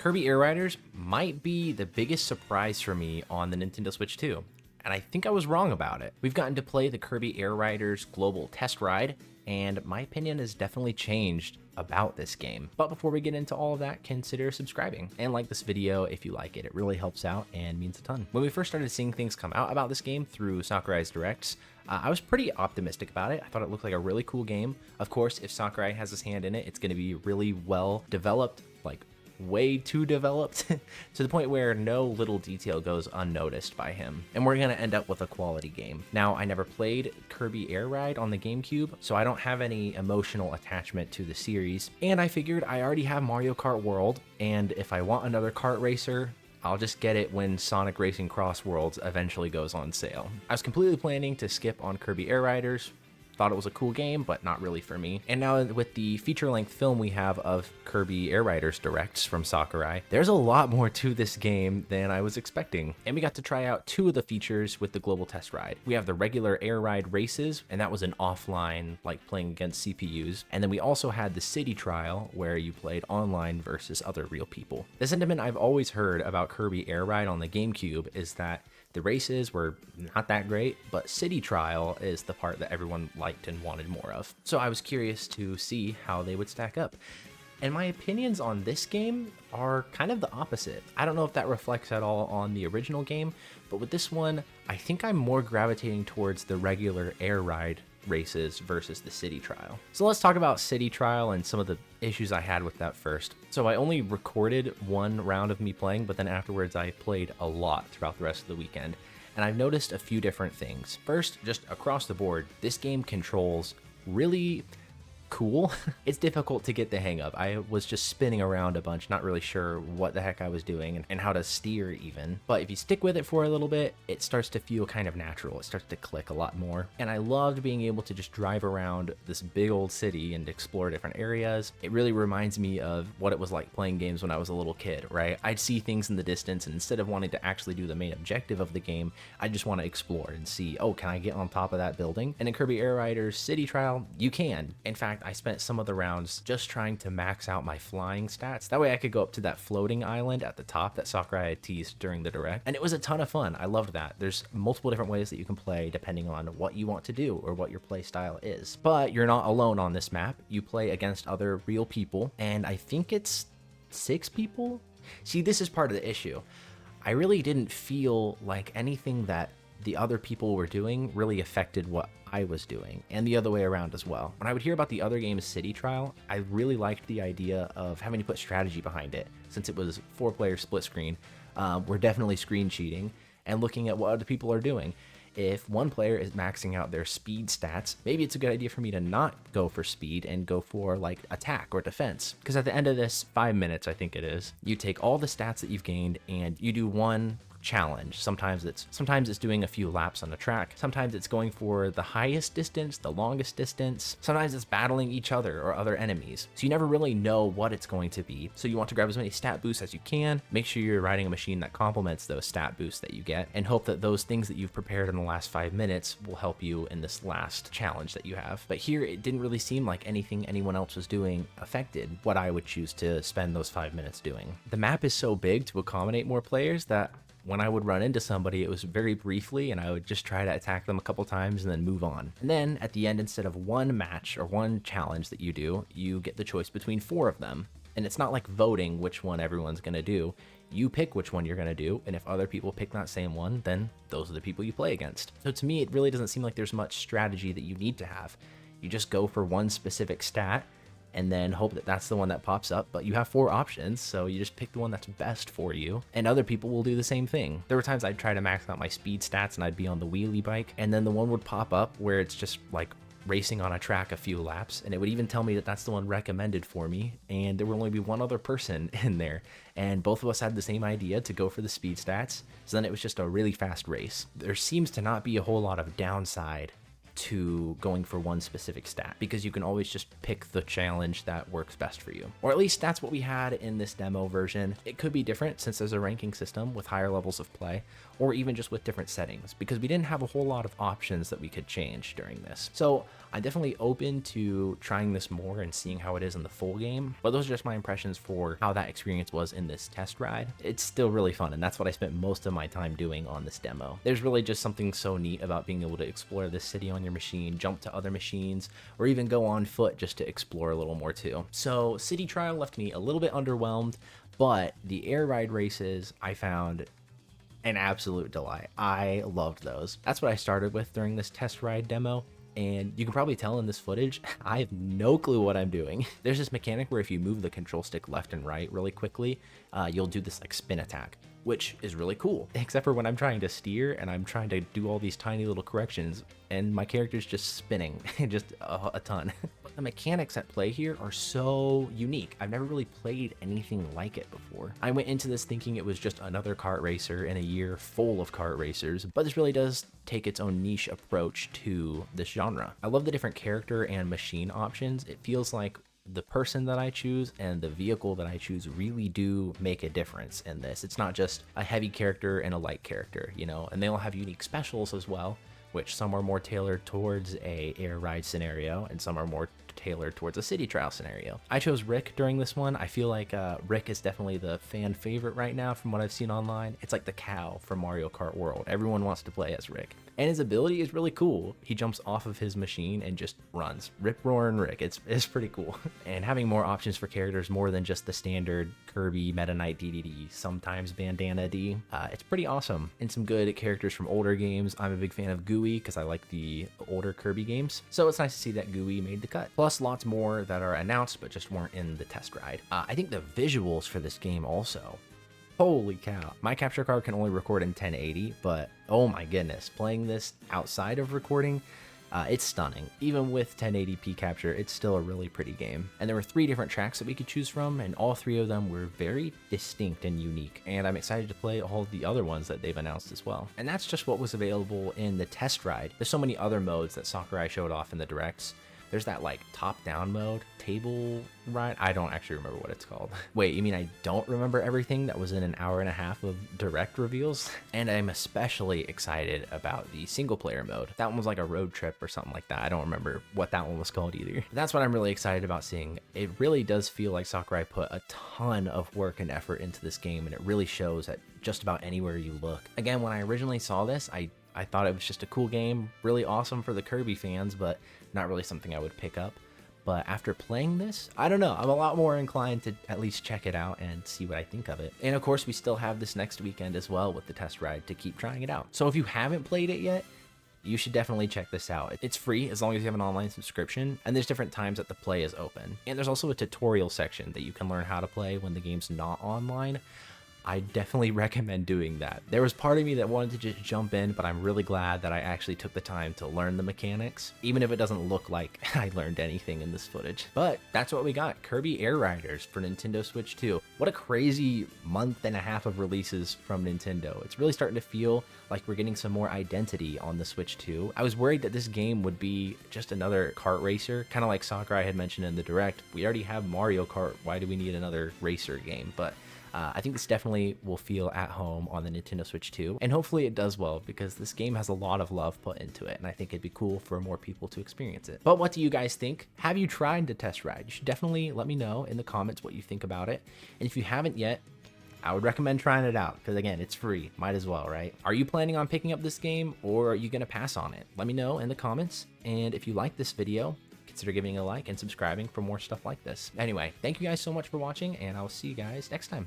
Kirby Air Riders might be the biggest surprise for me on the Nintendo Switch 2, and I think I was wrong about it. We've gotten to play the Kirby Air Riders global test ride, and my opinion has definitely changed about this game. But before we get into all of that, consider subscribing and like this video if you like it. It really helps out and means a ton. When we first started seeing things come out about this game through Sakurai's directs, I was pretty optimistic about it. I thought it looked like a really cool game. Of course, if Sakurai has his hand in it, it's going to be really well developed, like way too developed to the point where no little detail goes unnoticed by him, and we're gonna end up with a quality game. Now, I never played Kirby Air Ride on the GameCube, so I don't have any emotional attachment to the series, and I figured I already have Mario Kart World, and if I want another kart racer, I'll just get it when Sonic Racing Cross Worlds eventually goes on sale. I was completely planning to skip on Kirby Air Riders. Thought it was a cool game, but not really for me. And now with the feature-length film we have of Kirby Air Riders directs from Sakurai, there's a lot more to this game than I was expecting. And we got to try out two of the features with the global test ride. We have the regular air ride races, and that was an offline, like playing against CPUs. And then we also had the city trial, where you played online versus other real people. The sentiment I've always heard about Kirby Air Ride on the GameCube is that the races were not that great, but City Trial is the part that everyone liked and wanted more of. So I was curious to see how they would stack up. And my opinions on this game are kind of the opposite. I don't know if that reflects at all on the original game, but with this one, I think I'm more gravitating towards the regular air ride races versus the city trial. So let's talk about city trial and some of the issues I had with that first. So I only recorded one round of me playing, but then afterwards I played a lot throughout the rest of the weekend. And I've noticed a few different things. First, just across the board, this game controls really cool. It's difficult to get the hang of. I was just spinning around a bunch, not really sure what the heck I was doing and how to steer even. But if you stick with it for a little bit, it starts to feel kind of natural. It starts to click a lot more. And I loved being able to just drive around this big old city and explore different areas. It really reminds me of what it was like playing games when I was a little kid, right? I'd see things in the distance, and instead of wanting to actually do the main objective of the game, I just want to explore and see, oh, can I get on top of that building? And in Kirby Air Riders City Trial, you can. In fact, I spent some of the rounds just trying to max out my flying stats. That way I could go up to that floating island at the top that Sakurai had teased during the direct. And it was a ton of fun. I loved that. There's multiple different ways that you can play depending on what you want to do or what your play style is. But you're not alone on this map. You play against other real people, and I think it's 6 people? See, this is part of the issue. I really didn't feel like anything that the other people were doing really affected what I was doing, and the other way around as well. When I would hear about the other game's City Trial, I really liked the idea of having to put strategy behind it. Since it was 4-player split screen, we're definitely screen cheating and looking at what other people are doing. If one player is maxing out their speed stats, maybe it's a good idea for me to not go for speed and go for like attack or defense. Because at the end of this 5 minutes, I think it is, you take all the stats that you've gained and you do one challenge. Sometimes it's doing a few laps on the track. Sometimes it's going for the highest distance, the longest distance. Sometimes it's battling each other or other enemies. So you never really know what it's going to be. So you want to grab as many stat boosts as you can. Make sure you're riding a machine that complements those stat boosts that you get, and hope that those things that you've prepared in the last 5 minutes will help you in this last challenge that you have. But here, it didn't really seem like anything anyone else was doing affected what I would choose to spend those 5 minutes doing. The map is so big to accommodate more players that when I would run into somebody, it was very briefly, and I would just try to attack them a couple times and then move on. And then at the end, instead of one match or one challenge that you do, you get the choice between 4 of them. And it's not like voting which one everyone's gonna do. You pick which one you're gonna do, and if other people pick that same one, then those are the people you play against. So to me, it really doesn't seem like there's much strategy that you need to have. You just go for one specific stat, and then hope that that's the one that pops up, but you have 4 options, so you just pick the one that's best for you, and other people will do the same thing. There were times I'd try to max out my speed stats and I'd be on the wheelie bike, and then the one would pop up where it's just like racing on a track a few laps, and it would even tell me that that's the one recommended for me, and there would only be one other person in there, and both of us had the same idea to go for the speed stats, so then it was just a really fast race. There seems to not be a whole lot of downside to going for one specific stat, because you can always just pick the challenge that works best for you. Or at least that's what we had in this demo version. It could be different since there's a ranking system with higher levels of play, or even just with different settings, because we didn't have a whole lot of options that we could change during this. So I'm definitely open to trying this more and seeing how it is in the full game, but those are just my impressions for how that experience was in this test ride. It's still really fun, and that's what I spent most of my time doing on this demo. There's really just something so neat about being able to explore this city on your machine, jump to other machines, or even go on foot just to explore a little more too. So City Trial left me a little bit underwhelmed, but the air ride races I found an absolute delight. I loved those. That's what I started with during this test ride demo. And you can probably tell in this footage, I have no clue what I'm doing. There's this mechanic where if you move the control stick left and right really quickly, you'll do this like spin attack, which is really cool, except for when I'm trying to steer and I'm trying to do all these tiny little corrections and my character's just spinning just a ton. But the mechanics at play here are so unique. I've never really played anything like it before. I went into this thinking it was just another kart racer in a year full of kart racers, but this really does take its own niche approach to this genre. I love the different character and machine options. It feels like the person that I choose and the vehicle that I choose really do make a difference in this. It's not just a heavy character and a light character, you know, and they all have unique specials as well, which some are more tailored towards a air ride scenario and some are more tailored towards a city trial scenario. I chose Rick during this one. I feel like Rick is definitely the fan favorite right now from what I've seen online. It's like the cow from Mario Kart World. Everyone wants to play as Rick. And his ability is really cool. He jumps off of his machine and just runs. Rip Roaring Rick. It's pretty cool. And having more options for characters more than just the standard Kirby, Meta Knight DDD, sometimes Bandana D, it's pretty awesome. And some good characters from older games. I'm a big fan of Gooey because I like the older Kirby games. So it's nice to see that Gooey made the cut. Plus lots more that are announced but just weren't in the test ride. I think the visuals for this game also, holy cow. My capture card can only record in 1080, but oh my goodness, playing this outside of recording, it's stunning. Even with 1080p capture, it's still a really pretty game. And there were 3 different tracks that we could choose from, and all 3 of them were very distinct and unique. And I'm excited to play all of the other ones that they've announced as well. And that's just what was available in the test ride. There's so many other modes that Sakurai showed off in the directs. There's that like top-down mode, table ride. I don't actually remember what it's called. Wait, you mean I don't remember everything that was in an hour and a half of direct reveals? And I'm especially excited about the single-player mode. That one was like a road trip or something like that. I don't remember what that one was called either. That's what I'm really excited about seeing. It really does feel like Sakurai put a ton of work and effort into this game, and it really shows at just about anywhere you look. Again, when I originally saw this, I thought it was just a cool game, really awesome for the Kirby fans, but not really something I would pick up. But after playing this, I don't know, I'm a lot more inclined to at least check it out and see what I think of it. And of course, we still have this next weekend as well with the test ride to keep trying it out. So if you haven't played it yet, you should definitely check this out. It's free as long as you have an online subscription, and there's different times that the play is open. And there's also a tutorial section that you can learn how to play when the game's not online. I definitely recommend doing that. There was part of me that wanted to just jump in, but I'm really glad that I actually took the time to learn the mechanics, even if it doesn't look like I learned anything in this footage. But that's what we got, Kirby Air Riders for Nintendo Switch 2. What a crazy month and a half of releases from Nintendo. It's really starting to feel like we're getting some more identity on the Switch 2. I was worried that this game would be just another kart racer, kind of like Sakurai had mentioned in the Direct. We already have Mario Kart, why do we need another racer game? But I think this definitely will feel at home on the Nintendo Switch 2, and hopefully it does well, because this game has a lot of love put into it, and I think it'd be cool for more people to experience it. But what do you guys think? Have you tried the test ride? You should definitely let me know in the comments what you think about it, and if you haven't yet, I would recommend trying it out, because again, it's free, might as well, right? Are you planning on picking up this game, or are you gonna pass on it? Let me know in the comments, and if you like this video, consider giving it a like and subscribing for more stuff like this. Anyway, thank you guys so much for watching, and I'll see you guys next time.